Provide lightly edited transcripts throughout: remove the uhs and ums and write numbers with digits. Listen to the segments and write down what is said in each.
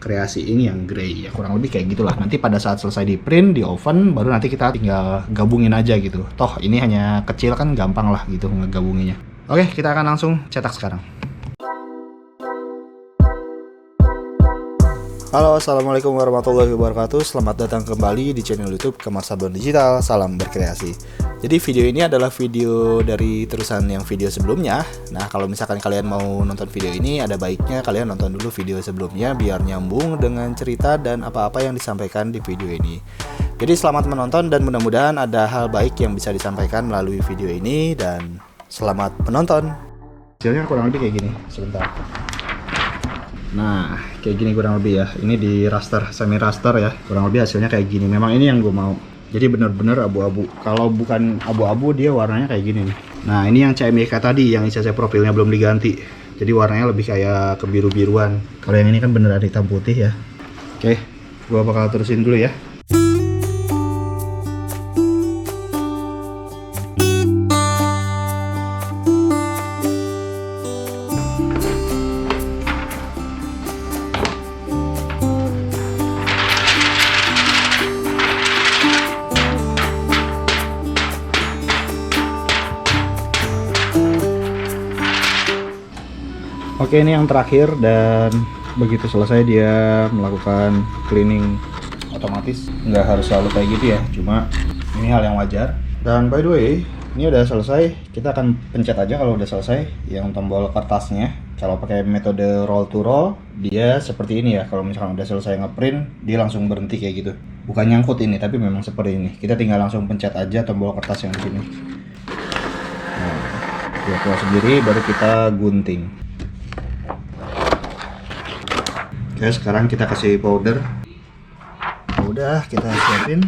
kreasi ini yang grey ya, kurang lebih kayak gitulah. Nanti pada saat selesai di print di oven baru nanti kita tinggal gabungin aja gitu. Toh ini hanya kecil kan, gampang lah gitu ngegabunginnya. Oke, kita akan langsung cetak sekarang. Halo, assalamualaikum warahmatullahi wabarakatuh. Selamat datang kembali di channel YouTube Kemar Sablon Digital. Salam berkreasi. Jadi video ini adalah video dari terusan yang video sebelumnya. Nah, kalau misalkan kalian mau nonton video ini, ada baiknya kalian nonton dulu video sebelumnya biar nyambung dengan cerita dan apa-apa yang disampaikan di video ini. Jadi selamat menonton dan mudah-mudahan ada hal baik yang bisa disampaikan melalui video ini, dan selamat menonton. Hasilnya kurang lebih kayak gini. Sebentar. Nah, kayak gini kurang lebih ya. Ini di raster, semi raster ya. Kurang lebih hasilnya kayak gini. Memang ini yang gue mau. Jadi bener-bener abu-abu. Kalau bukan abu-abu, dia warnanya kayak gini nih. Nah, ini yang CMYK tadi, yang ICC profilnya belum diganti. Jadi warnanya lebih kayak kebiru-biruan. Kalau yang ini kan beneran hitam putih ya. Oke, gue bakal terusin dulu ya. Oke, ini yang terakhir, dan begitu selesai dia melakukan cleaning otomatis. Nggak harus selalu kayak gitu ya, cuma ini hal yang wajar. Dan by the way, ini udah selesai. Kita akan pencet aja kalau udah selesai yang tombol kertasnya. Kalau pakai metode roll to roll, dia seperti ini ya. Kalau misalkan udah selesai ngeprint, dia langsung berhenti kayak gitu. Bukan nyangkut ini, tapi memang seperti ini. Kita tinggal langsung pencet aja tombol kertas yang di sini. Nah, dia keluar sendiri, baru kita gunting. Oke, sekarang kita kasih powder. Udah, kita siapin.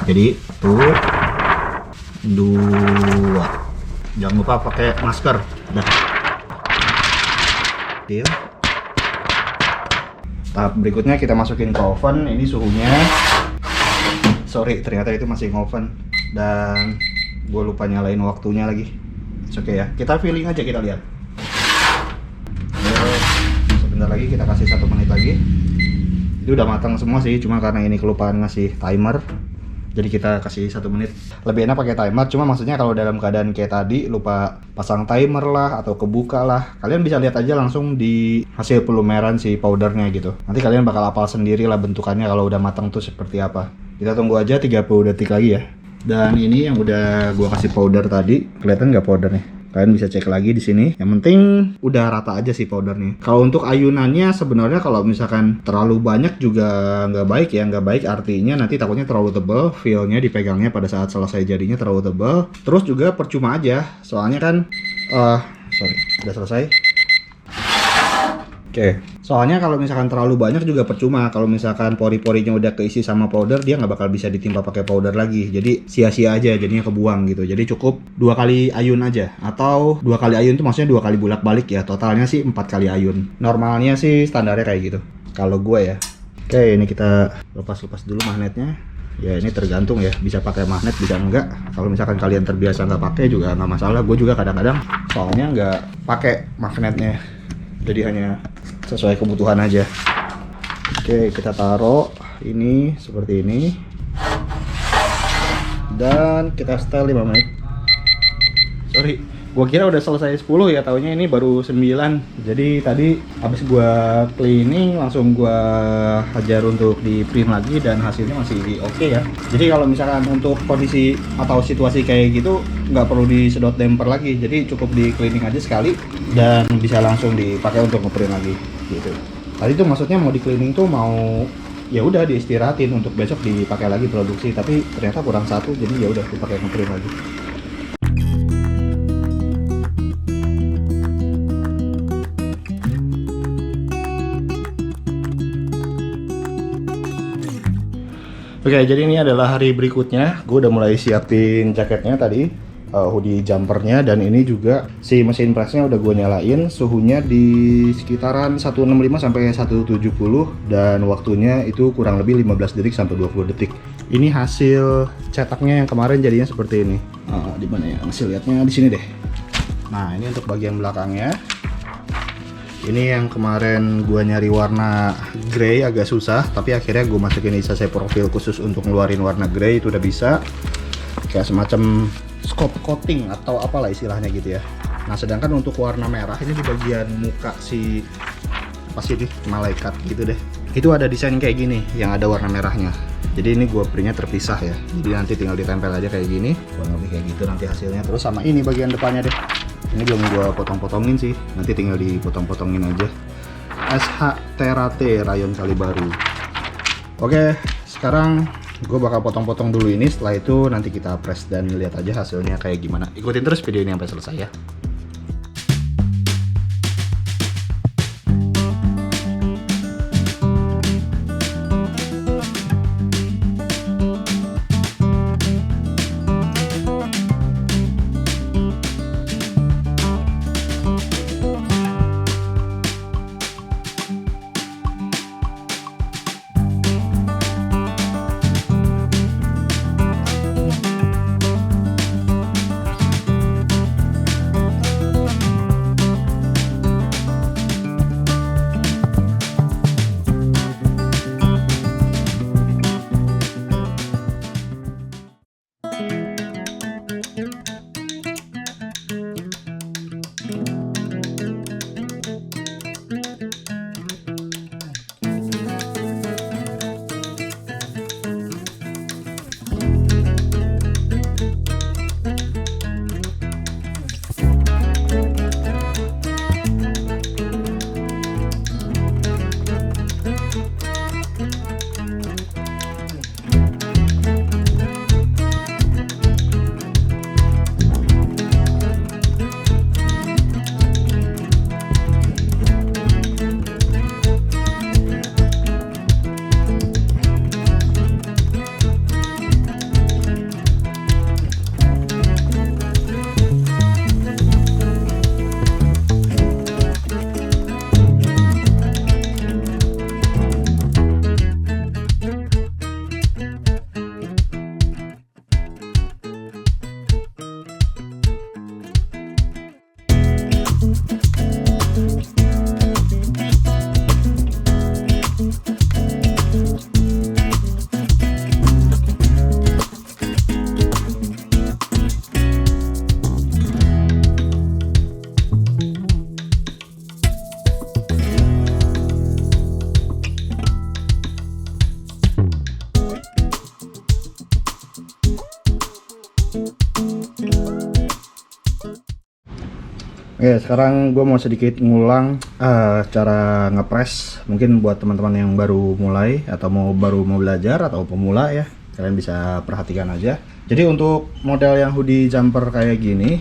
Jadi 1, 2. Jangan lupa pakai masker. Udah. Tahap berikutnya kita masukin ke oven. Ini suhunya, sorry, ternyata itu masih ngoven dan gue lupa nyalain waktunya lagi. Oke ya, kita feeling aja, kita lihat. Sebentar lagi kita kasih 1 menit lagi. Itu udah matang semua sih, cuma karena ini kelupaan ngasih timer, jadi kita kasih 1 menit. Lebih enak pakai timer, cuma maksudnya kalau dalam keadaan kayak tadi lupa pasang timer lah atau kebuka lah, kalian bisa lihat aja langsung di hasil pelumeran si powdernya gitu. Nanti kalian bakal hafal sendiri lah bentukannya kalau udah matang tuh seperti apa. Kita tunggu aja 30 detik lagi ya. Dan ini yang udah gua kasih powder tadi, kelihatan nggak powdernya? Kalian bisa cek lagi di sini. Yang penting udah rata aja sih powdernya. Kalau untuk ayunannya sebenarnya kalau misalkan terlalu banyak juga nggak baik ya. Nggak baik artinya nanti takutnya terlalu tebal, feelnya dipegangnya pada saat selesai jadinya terlalu tebal. Terus juga percuma aja. Soalnya kan, sorry, udah selesai. Oke, soalnya kalau misalkan terlalu banyak juga percuma. Kalau misalkan pori-porinya udah keisi sama powder, dia nggak bakal bisa ditimpa pakai powder lagi. Jadi sia-sia aja, jadinya kebuang gitu. Jadi cukup 2 kali ayun aja. Atau 2 kali ayun itu maksudnya 2 kali bolak-balik ya. Totalnya sih 4 kali ayun. Normalnya sih standarnya kayak gitu. Kalau gue ya. Oke, ini kita lepas-lepas dulu magnetnya. Ya ini tergantung ya, bisa pakai magnet bisa enggak. Kalau misalkan kalian terbiasa nggak pakai juga nggak masalah. Gue juga kadang-kadang soalnya nggak pakai magnetnya. Jadi hanya sesuai kebutuhan aja. Oke, kita taruh ini seperti ini dan kita setel 5 menit. Sorry, gua kira udah selesai 10 ya, taunya ini baru 9. Jadi tadi habis gua cleaning langsung gua hajar untuk di print lagi dan hasilnya masih oke ya. Jadi kalau misalkan untuk kondisi atau situasi kayak gitu nggak perlu disedot damper lagi, jadi cukup di cleaning aja sekali dan bisa langsung dipakai untuk ngeprint lagi gitu. Tadi tuh maksudnya mau di cleaning tuh mau ya udah diistirahatin untuk besok dipakai lagi produksi, tapi ternyata kurang 1 jadi ya udah dipakai ngeprint lagi. Oke, jadi ini adalah hari berikutnya. Gue udah mulai siapin jaketnya tadi. hoodie jumpernya. Dan ini juga si mesin pressnya udah gue nyalain, suhunya di sekitaran 165 sampai 170 dan waktunya itu kurang lebih 15 detik sampai 20 detik. Ini hasil cetaknya yang kemarin jadinya seperti ini. Di mana ya hasil lihatnya, di sini deh. Nah ini untuk bagian belakangnya. Ini yang kemarin gua nyari warna grey agak susah, tapi akhirnya gue masukin ISASE profil khusus untuk ngeluarin warna grey, itu udah bisa. Kayak semacam scope coating atau apalah istilahnya gitu ya. Nah sedangkan untuk warna merah ini di bagian muka si apa sih ini, malaikat gitu deh, itu ada desain kayak gini yang ada warna merahnya. Jadi ini gue printnya terpisah ya, jadi nanti tinggal ditempel aja kayak gini, kurang lebih kayak gitu nanti hasilnya. Terus sama ini bagian depannya deh, ini belum gue potong-potongin sih, nanti tinggal dipotong-potongin aja. SH Terate Rayon Kalibaru. Oke, sekarang gue bakal potong-potong dulu ini, setelah itu nanti kita press dan lihat aja hasilnya kayak gimana. Ikutin terus video ini sampai selesai ya. Oke, sekarang gue mau sedikit ngulang cara ngepres. Mungkin buat teman-teman yang baru mulai atau baru mau belajar atau pemula ya, kalian bisa perhatikan aja. Jadi untuk model yang hoodie jumper kayak gini,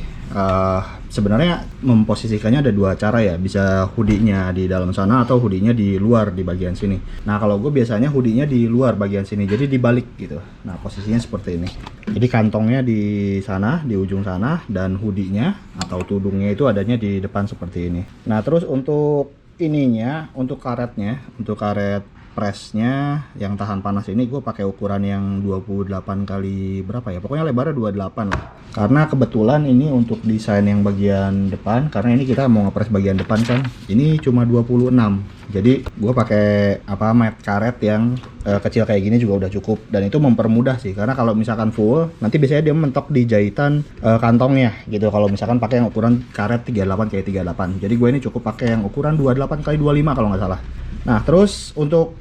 sebenarnya memposisikannya ada dua cara ya. Bisa hoodie-nya di dalam sana atau hoodie-nya di luar di bagian sini. Nah kalau gue biasanya hoodie-nya di luar bagian sini, jadi dibalik gitu. Nah posisinya seperti ini. Jadi kantongnya di sana, di ujung sana, dan hoodie-nya atau tudungnya itu adanya di depan seperti ini. Nah terus untuk ininya, untuk karetnya, untuk karet pressnya yang tahan panas ini gue pakai ukuran yang 28 kali berapa ya, pokoknya lebarnya 28 lah, karena kebetulan ini untuk desain yang bagian depan, karena ini kita mau ngepres bagian depan kan, ini cuma 26, jadi gue pakai mat karet yang kecil kayak gini juga udah cukup, dan itu mempermudah sih, karena kalau misalkan full nanti biasanya dia mentok di jahitan kantongnya gitu, kalau misalkan pakai yang ukuran karet 38 kali 38, jadi gue ini cukup pakai yang ukuran 28 kali 25 kalau nggak salah. Nah, terus untuk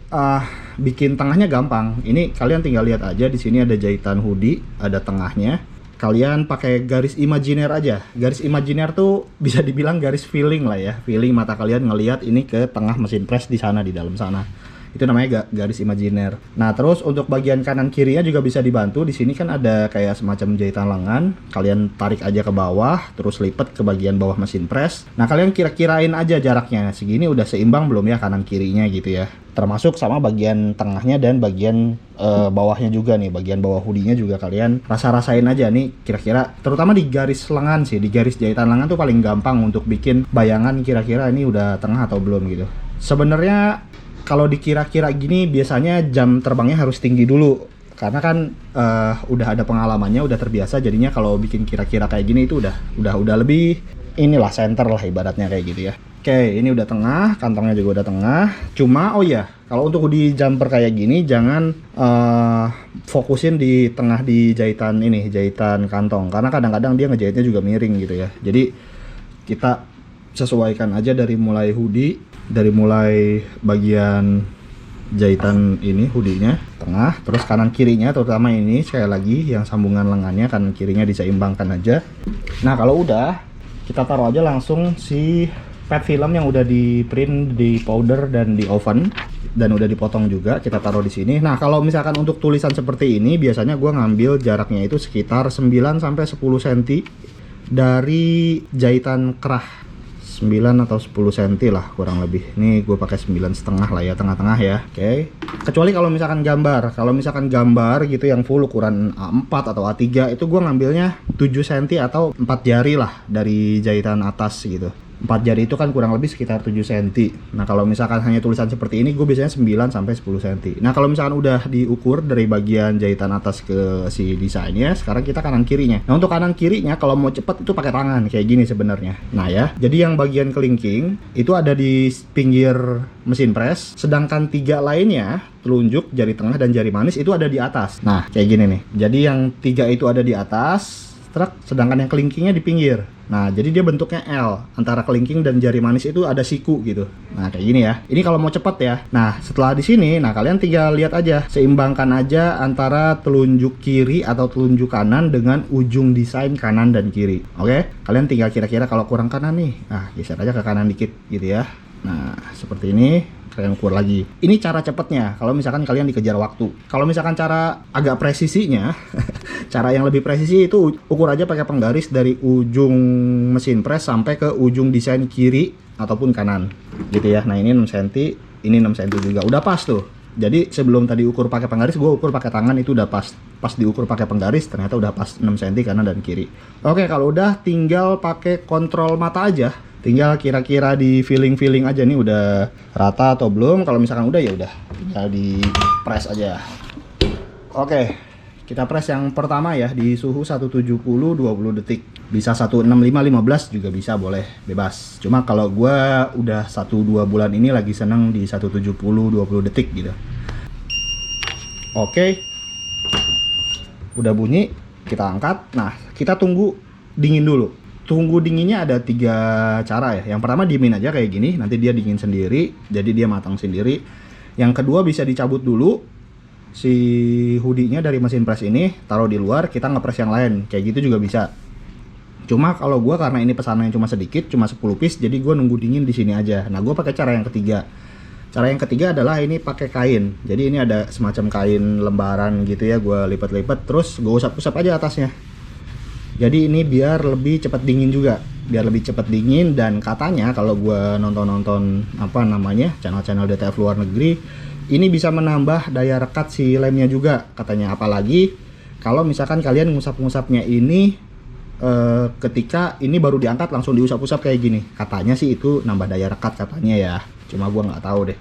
bikin tengahnya gampang. Ini kalian tinggal lihat aja, di sini ada jahitan hoodie, ada tengahnya. Kalian pakai garis imajiner aja. Garis imajiner tuh bisa dibilang garis feeling lah ya. Feeling mata kalian ngelihat ini ke tengah mesin press di sana, di dalam sana. Itu namanya garis imajiner. Nah, terus untuk bagian kanan kirinya juga bisa dibantu. Di sini kan ada kayak semacam jahitan lengan. Kalian tarik aja ke bawah, terus lipat ke bagian bawah mesin press. Nah, kalian kira-kirain aja jaraknya. Segini udah seimbang belum ya kanan kirinya gitu ya. Termasuk sama bagian tengahnya dan bagian bawahnya juga nih, bagian bawah hoodie-nya juga kalian rasa-rasain aja nih kira-kira, terutama di garis lengan sih, di garis jahitan lengan tuh paling gampang untuk bikin bayangan kira-kira ini udah tengah atau belum gitu. Sebenarnya kalau dikira-kira gini biasanya jam terbangnya harus tinggi dulu, karena kan udah ada pengalamannya, udah terbiasa, jadinya kalau bikin kira-kira kayak gini itu udah lebih inilah center lah ibaratnya kayak gitu ya. Oke, ini udah tengah, kantongnya juga udah tengah. Cuma oh ya, kalau untuk hoodie jumper kayak gini jangan fokusin di tengah di jahitan ini, jahitan kantong, karena kadang-kadang dia ngejahitnya juga miring gitu ya. Jadi kita sesuaikan aja dari mulai hoodie, dari mulai bagian jahitan ini hoodie-nya tengah, terus kanan kirinya terutama ini sekali lagi yang sambungan lengannya kanan kirinya diseimbangkan aja. Nah, kalau udah kita taruh aja langsung si pet film yang udah di print, di powder dan di oven dan udah dipotong juga, kita taruh di sini. Nah, kalau misalkan untuk tulisan seperti ini biasanya gua ngambil jaraknya itu sekitar 9 sampai 10 cm dari jahitan kerah. 9 atau 10 cm lah kurang lebih. Ini gue pakai 9,5 lah ya, tengah-tengah ya. Oke. Kecuali kalau misalkan gambar gitu yang full ukuran A4 atau A3 itu gue ngambilnya 7 cm atau 4 jari lah dari jahitan atas gitu. 4 jari itu kan kurang lebih sekitar 7 cm. Nah, kalau misalkan hanya tulisan seperti ini gue biasanya 9 sampai 10 cm. Nah, kalau misalkan udah diukur dari bagian jahitan atas ke si desainnya, sekarang kita kanan kirinya. Nah, untuk kanan kirinya kalau mau cepet itu pakai tangan kayak gini sebenarnya. Nah ya, jadi yang bagian kelingking itu ada di pinggir mesin press, sedangkan 3 lainnya, telunjuk, jari tengah dan jari manis itu ada di atas. Nah, kayak gini nih. Jadi yang 3 itu ada di atas, sedangkan yang kelingkingnya di pinggir. Nah, jadi dia bentuknya L, antara kelingking dan jari manis itu ada siku gitu. Nah, kayak gini ya. Ini kalau mau cepet ya. Nah, setelah di sini, nah kalian tinggal lihat aja, seimbangkan aja antara telunjuk kiri atau telunjuk kanan dengan ujung desain kanan dan kiri. Oke? Kalian tinggal kira-kira kalau kurang kanan nih, nah geser aja ke kanan dikit gitu ya. Nah, seperti ini. Kalian ukur lagi. Ini cara cepetnya kalau misalkan kalian dikejar waktu. Kalau misalkan cara agak presisinya cara yang lebih presisi itu ukur aja pakai penggaris dari ujung mesin press sampai ke ujung desain kiri ataupun kanan gitu ya. Nah, ini 6 cm, ini 6 cm juga udah pas tuh. Jadi sebelum tadi ukur pakai penggaris, gue ukur pakai tangan itu udah pas. Pas diukur pakai penggaris ternyata udah pas 6 cm kanan dan kiri. Oke, kalau udah tinggal pakai kontrol mata aja. Tinggal kira-kira di feeling aja nih udah rata atau belum. Kalau misalkan udah ya udah, tinggal di press aja. Oke, kita press yang pertama ya di suhu 170 20 detik. Bisa 165 15 juga bisa, boleh bebas. Cuma kalau gua udah 1-2 bulan ini lagi seneng di 170 20 detik gitu. Oke. Udah bunyi, kita angkat. Nah, kita tunggu dingin dulu. Tunggu dinginnya ada 3 cara ya. Yang pertama diemin aja kayak gini, nanti dia dingin sendiri, jadi dia matang sendiri. Yang kedua bisa dicabut dulu si hoodie-nya dari mesin press ini, taruh di luar, kita ngepress yang lain, kayak gitu juga bisa. Cuma kalau gua karena ini pesanannya cuma sedikit, cuma 10 piece, jadi gua nunggu dingin di sini aja. Nah, gua pakai cara yang ketiga. Cara yang ketiga adalah ini pakai kain. Jadi ini ada semacam kain lembaran gitu ya, gua lipat-lipat, terus gua usap-usap aja atasnya. Jadi ini biar lebih cepat dingin juga, biar lebih cepat dingin. Dan katanya kalau gue nonton apa namanya channel-channel DTF luar negeri, ini bisa menambah daya rekat si lemnya juga katanya. Apalagi kalau misalkan kalian ngusap-ngusapnya ini ketika ini baru diangkat langsung diusap-usap kayak gini, katanya sih itu nambah daya rekat katanya ya. Cuma gue nggak tahu deh.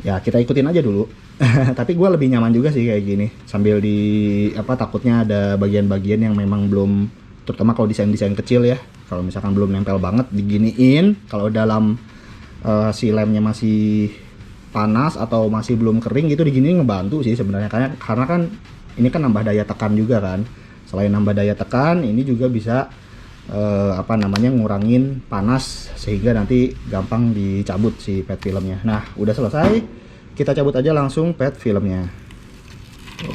Ya kita ikutin aja dulu. Tapi gue lebih nyaman juga sih kayak gini, sambil di apa, takutnya ada bagian-bagian yang memang belum, terutama kalau desain-desain kecil ya, kalau misalkan belum nempel banget diginiin, kalau dalam si lemnya masih panas atau masih belum kering gitu, diginiin ngebantu sih sebenarnya, karena kan ini kan nambah daya tekan juga kan. Selain nambah daya tekan, ini juga bisa apa namanya, ngurangin panas sehingga nanti gampang dicabut si pet filmnya. Nah, udah selesai. Kita cabut aja langsung pet filmnya.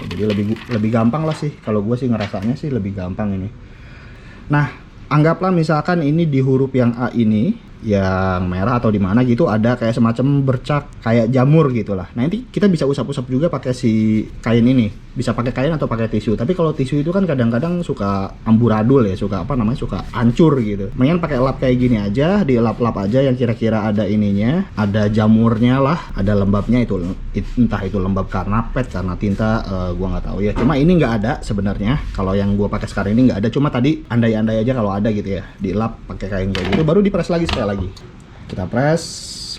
Jadi lebih gampang lah sih, kalau gue sih ngerasanya sih lebih gampang ini. Nah, anggaplah misalkan ini di huruf yang A ini yang merah atau di mana gitu ada kayak semacam bercak kayak jamur gitulah. Nah nanti kita bisa usap-usap juga pakai si kain ini, bisa pakai kain atau pakai tisu. Tapi kalau tisu itu kan kadang-kadang suka amburadul ya, suka apa namanya, suka hancur gitu. Mendingan pakai lap kayak gini aja, dilap-lap aja yang kira-kira ada ininya, ada jamurnya lah, ada lembabnya itu, entah itu lembab karena pet, karena tinta, gua nggak tahu ya. Cuma ini nggak ada sebenarnya. Kalau yang gua pakai sekarang ini nggak ada, cuma tadi andai-andai aja kalau ada gitu ya, dilap pakai kain kayak gitu, baru dipres lagi sekali lagi. Kita press,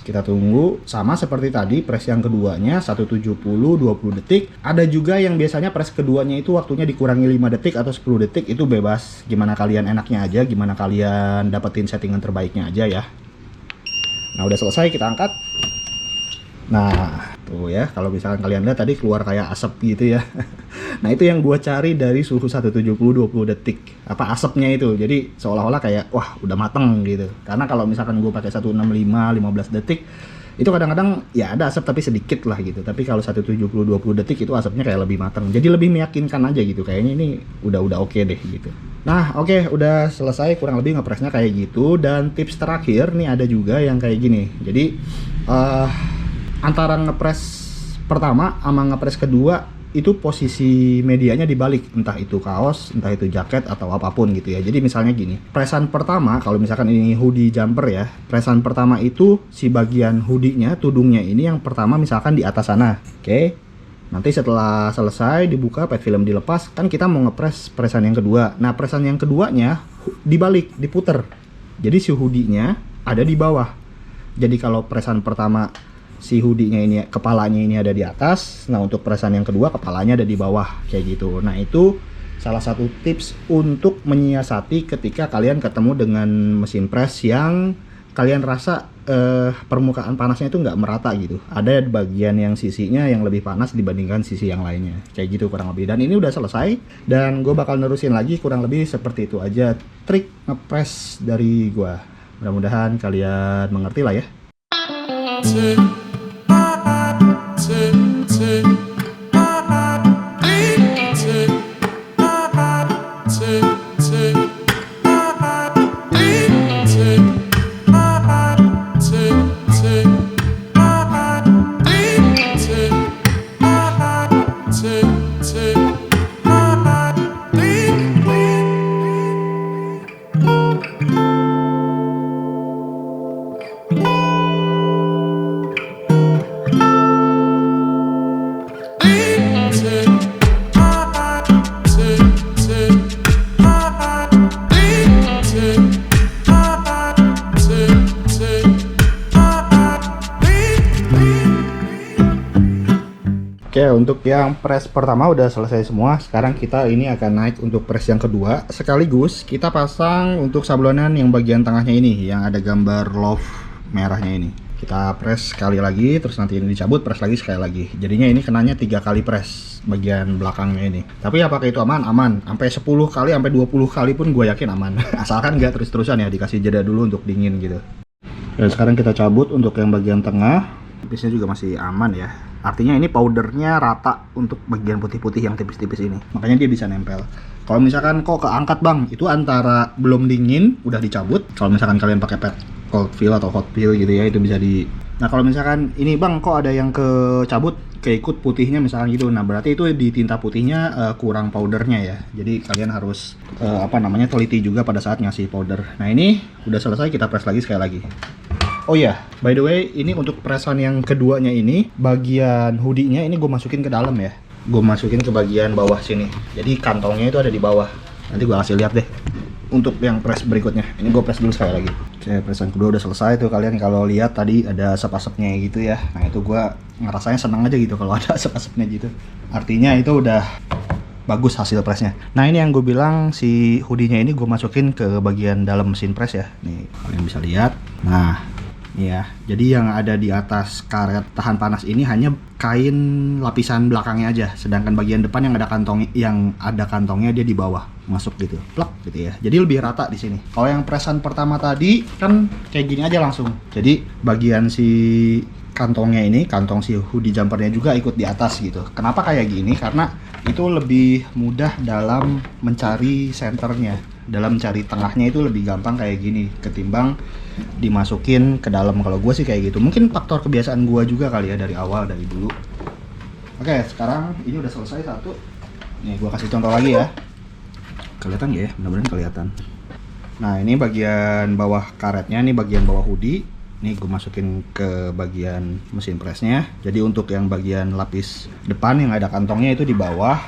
kita tunggu, sama seperti tadi press yang keduanya 170 20 detik. Ada juga yang biasanya press keduanya itu waktunya dikurangi 5 detik atau 10 detik, itu bebas, gimana kalian enaknya aja, gimana kalian dapetin settingan terbaiknya aja ya. Nah udah selesai, kita angkat. Nah tuh ya, kalau misalkan kalian lihat tadi keluar kayak asap gitu ya. Nah itu yang gua cari dari suhu 170 20 detik, apa asapnya itu. Jadi seolah-olah kayak wah udah mateng gitu. Karena kalau misalkan gua pakai 165 15 detik itu kadang-kadang ya ada asap tapi sedikit lah gitu. Tapi kalau 170 20 detik itu asapnya kayak lebih mateng. Jadi lebih meyakinkan aja gitu. Kayaknya ini udah oke deh gitu. Nah oke, udah selesai kurang lebih ngepresnya kayak gitu. Dan tips terakhir nih ada juga yang kayak gini. Jadi antara ngepres pertama sama ngepres kedua itu posisi medianya dibalik, entah itu kaos, entah itu jaket atau apapun gitu ya. Jadi misalnya gini, presan pertama, kalau misalkan ini hoodie jumper ya, presan pertama itu si bagian hoodie-nya, tudungnya ini yang pertama misalkan di atas sana, oke. Nanti setelah selesai dibuka, pet film dilepas, kan kita mau ngepres presan yang kedua. Nah presan yang keduanya dibalik, diputer. Jadi si hoodie-nya ada di bawah. Jadi kalau presan pertama si hoodie-nya ini, kepalanya ini ada di atas. Nah untuk presan yang kedua kepalanya ada di bawah kayak gitu. Nah itu salah satu tips untuk menyiasati ketika kalian ketemu dengan mesin press yang kalian rasa permukaan panasnya itu nggak merata gitu. Ada bagian yang sisinya yang lebih panas dibandingkan sisi yang lainnya kayak gitu kurang lebih. Dan ini udah selesai dan gue bakal nerusin lagi kurang lebih seperti itu aja trik ngepress dari gue. Mudah-mudahan kalian mengerti lah ya. Oke, untuk yang press pertama udah selesai semua. Sekarang kita ini akan naik untuk press yang kedua. Sekaligus kita pasang untuk sablonan yang bagian tengahnya ini, yang ada gambar love merahnya ini. Kita press sekali lagi, terus nanti ini dicabut, press lagi sekali lagi. Jadinya ini kenanya 3 kali press bagian belakangnya ini. Tapi apakah itu aman? Aman. Sampai 10 kali, sampai 20 kali pun gue yakin aman. Asalkan nggak terus-terusan ya, dikasih jeda dulu untuk dingin gitu. Dan sekarang kita cabut untuk yang bagian tengah. Tipisnya juga masih aman ya. Artinya ini powdernya rata untuk bagian putih-putih yang tipis-tipis ini. Makanya dia bisa nempel. Kalau misalkan kok keangkat bang, itu antara belum dingin, udah dicabut. Kalau misalkan kalian pakai pet cold fill atau hot fill gitu ya, itu bisa di... Nah kalau misalkan ini bang, kok ada yang kecabut, keikut putihnya misalkan gitu. Nah berarti itu di tinta putihnya kurang powdernya ya. Jadi kalian harus teliti juga pada saat ngasih powder. Nah ini udah selesai, kita press lagi sekali lagi. Oh iya, by the way, ini untuk presan yang keduanya ini, bagian hoodie-nya ini gue masukin ke dalam ya. Gue masukin ke bagian bawah sini. Jadi kantongnya itu ada di bawah. Nanti gue kasih lihat deh. Untuk yang press berikutnya, ini gue press dulu sekali lagi. Oke, presan kedua udah selesai tuh. Kalian kalau lihat tadi ada asap-asapnya gitu ya. Nah itu gue ngerasanya seneng aja gitu kalau ada asap-asapnya gitu. Artinya itu udah bagus hasil pressnya. Nah ini yang gue bilang, si hoodie-nya ini gue masukin ke bagian dalam mesin press ya. Nih kalian bisa lihat. Nah ya, jadi yang ada di atas karet tahan panas ini hanya kain lapisan belakangnya aja, sedangkan bagian depan yang ada kantongnya dia di bawah masuk gitu, plak gitu ya. Jadi lebih rata di sini. Kalau yang presan pertama tadi kan kayak gini aja langsung. Jadi bagian si kantongnya ini, kantong si hoodie jumpernya juga ikut di atas gitu. Kenapa kayak gini? Karena itu lebih mudah dalam mencari senternya, dalam mencari tengahnya itu lebih gampang kayak gini ketimbang dimasukin ke dalam. Kalau gue sih kayak gitu, mungkin faktor kebiasaan gue juga kali ya, dari awal, dari dulu. Oke, sekarang ini udah selesai satu. Nih gue kasih contoh lagi ya, kelihatan ya, mudah-mudahan kelihatan. Nah ini bagian bawah karetnya, ini bagian bawah hoodie. Ini gue masukin ke bagian mesin presnya. Jadi untuk yang bagian lapis depan yang ada kantongnya itu di bawah.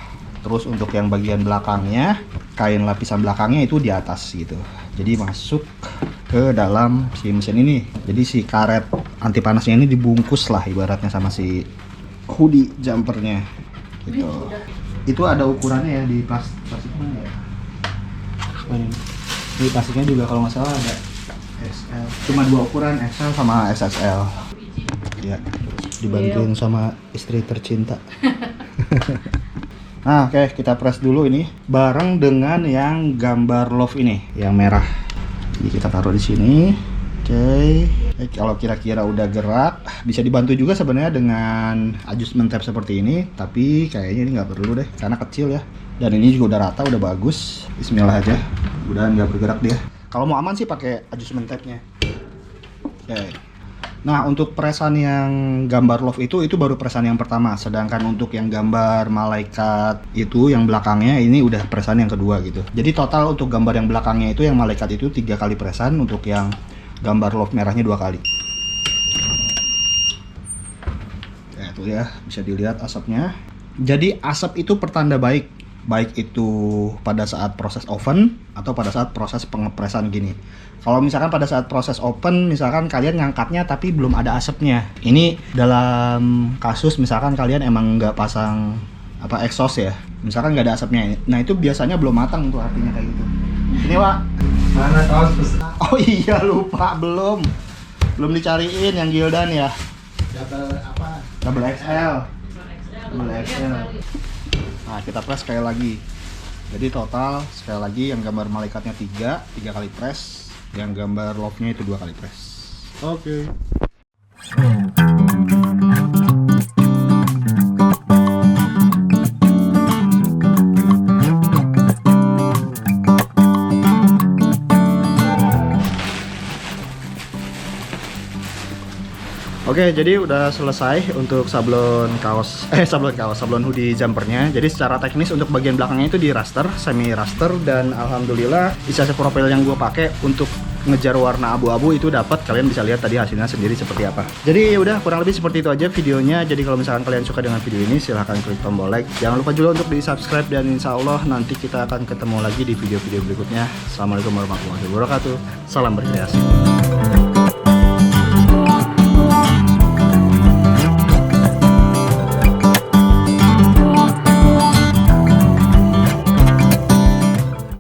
Terus untuk yang bagian belakangnya, kain lapisan belakangnya itu di atas gitu. Jadi masuk ke dalam si mesin ini. Jadi si karet anti panasnya ini dibungkus lah ibaratnya sama si hoodie jumpernya gitu. Itu ada ukurannya ya di plastik mana ya? Di plastiknya juga kalau nggak salah ada XL. Cuma 2 ukuran, XL sama XXL. Ya, dibantuin sama istri tercinta. Nah, oke, kita press dulu ini bareng dengan yang gambar love ini, yang merah. Jadi kita taruh di sini. Oke. Kalau kira-kira udah gerak, bisa dibantu juga sebenarnya dengan adjustment tab seperti ini, tapi kayaknya ini nggak perlu deh karena kecil ya. Dan ini juga udah rata, udah bagus. Bismillah aja. Udah nggak bergerak dia. Kalau mau aman sih pakai adjustment tab-nya. Oke. Nah, untuk presan yang gambar love itu baru presan yang pertama. Sedangkan untuk yang gambar malaikat itu yang belakangnya ini udah presan yang kedua gitu. Jadi total untuk gambar yang belakangnya itu yang malaikat itu 3 kali presan, untuk yang gambar love merahnya 2 kali. Ya, itu ya, bisa dilihat asapnya. Jadi asap itu pertanda baik itu pada saat proses oven atau pada saat proses pengepresan gini. Kalau misalkan pada saat proses oven, misalkan kalian ngangkatnya tapi belum ada asapnya, ini dalam kasus misalkan kalian emang nggak pasang exhaust ya, misalkan nggak ada asapnya, nah itu biasanya belum matang tuh, artinya kayak gitu. Ini Wak, mana kaos? oh iya lupa, belum dicariin yang Gildan ya. Double XL. Nah, kita press sekali lagi. Jadi total sekali lagi yang gambar malaikatnya 3 kali press, yang gambar love-nya itu 2 kali press. Oke. Oke, jadi udah selesai untuk sablon hoodie jumpernya. Jadi secara teknis untuk bagian belakangnya itu di raster, semi raster, dan alhamdulillah isasi profil yang gue pakai untuk ngejar warna abu-abu itu dapat. Kalian bisa lihat tadi hasilnya sendiri seperti apa. Jadi ya udah, kurang lebih seperti itu aja videonya. Jadi kalau misalkan kalian suka dengan video ini, silahkan klik tombol like. Jangan lupa juga untuk di subscribe, dan insya Allah nanti kita akan ketemu lagi di video-video berikutnya. Assalamualaikum warahmatullahi wabarakatuh. Salam berkreasi.